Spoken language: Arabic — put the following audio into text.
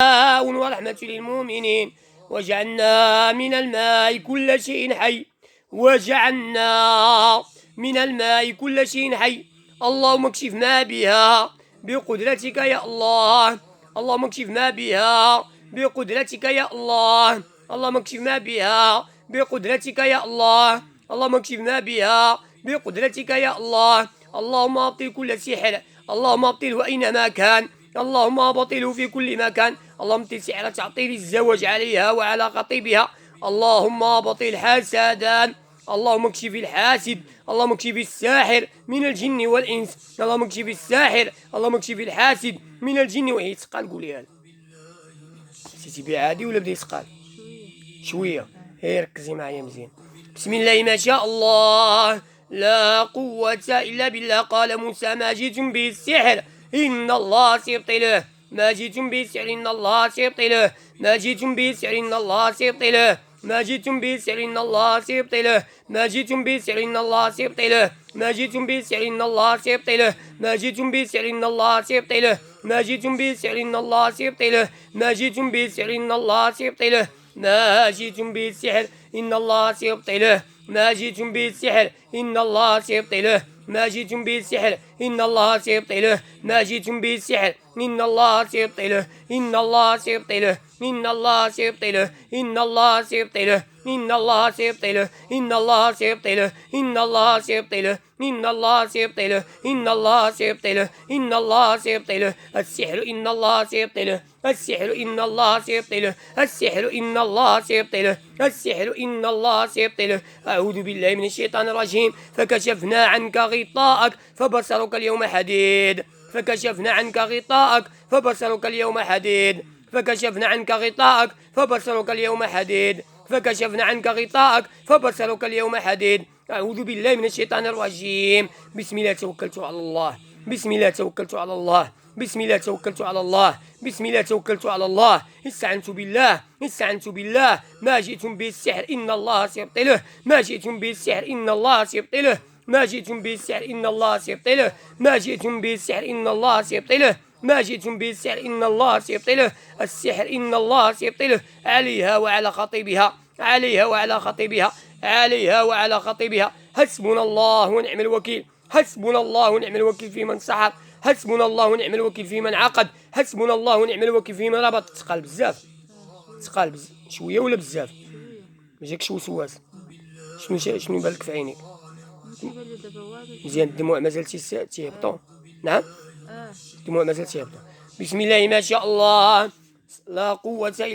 ورحمة للمؤمنين. وجعلنا من الماء كل شيء حي. وجعلنا من الماء كل شيء حي. اللهم اكشف ما بها بقدرتك يا الله. اللهم اكشف ما بها بقدرتك يا الله. اللهم اكشف ما بها بقدرتك يا الله. اللهم اكشف ما بها بقدرتك يا الله. اللهم ابطل كل سحر. اللهم ابطله اينما كان. اللهم ابطله في كل مكان. اللهم ابطل سحر تعطيل الزواج عليها وعلى خطيبها. اللهم ابطل حسدا. اللهم اكشف الحاسد. اللهم اكشف الساحر من الجن والانس. اللهم اكشف الساحر. اللهم اكشف الحاسد من الجن والانس. يتقال قوليها نسيتي بها عادي ولا بدا يتقال شويه؟ هي ركزي معايا مزيان. بسم الله ما شاء الله لا قوة إلا بالله. قال موسى ما جئتم به السحر إن الله سيبطله. ما جئتم به السحر إن الله سيبطله. ما جئتم به السحر إن الله سيبطله. ما جئتم به السحر إن الله سيبطله. ما جئتم به السحر إن الله سيبطله. ما جئتم به السحر إن الله سيبطله. ما جئتم به السحر إن الله سيبطله. ما جئتم به السحر إن الله سيبطله. ما جئتم به السحر إن الله سيبطله. ما جئتم به السحر إن الله سيبطله. ما جئتم به السحر إن الله سيبطله. ما جئتم به السحر إن الله سيبطله. ما جئتم به السحر إن الله سيبطله. إن الله سيبطله. إن الله سيبطله. إن الله سيبطله. إن الله سيبطله. إن الله سيبطله. إن الله سيبطله. إن الله سيبطله. إن الله سيبطله. إن الله سيبطله. السحر إن الله سيبطله. السحر إن الله سيبطله. السحر إن الله سيبطله. السحر إن الله سيبطله. أعوذ بالله من الشيطان الرجيم. فكشفنا عنك غطاءك فبصرك اليوم حديد. فكشفنا عنك غطاءك فبصرك اليوم حديد. فكشفنا عنك غطاءك فبصرك اليوم حديد. فكشفنا عنك غطاءك فبصرك اليوم حديد. أعوذ بالله من الشيطان الرجيم. بسم الله توكلت على الله. بسم الله توكلت على الله. بسم الله توكلت على الله. بسم الله توكلت على الله. استعنت بالله. استعنت بالله. ما جئتم به السحر إن الله سيبطله. ما جئتم به السحر إن الله سيبطله. ما جئتم به السحر إن الله سيبطله. ما جئتم به السحر إن الله سيبطله. ما جئتم به السحر إن الله سيبطله. السحر إن الله سيبطله عليها وعلى خطيبها. عليها وعلى خطيبها. عليها وعلى خطيبها. حسبنا الله ونعم الوكيل. حسبنا الله ونعم الوكيل في من سحر. حسبنا الله ونعم الوكيل في من عقد. حسبنا الله ونعم الوكيل في من ربط. تقال بزاف. تقال شويه ولا بزاف؟ ما جاكش وسواس؟ شنو بالك في عينيك؟ مزيان الدموع مازال تيهبطوا؟ نعم الدموع مازال تيهبطوا. بسم الله ما شاء الله لا قوة إلا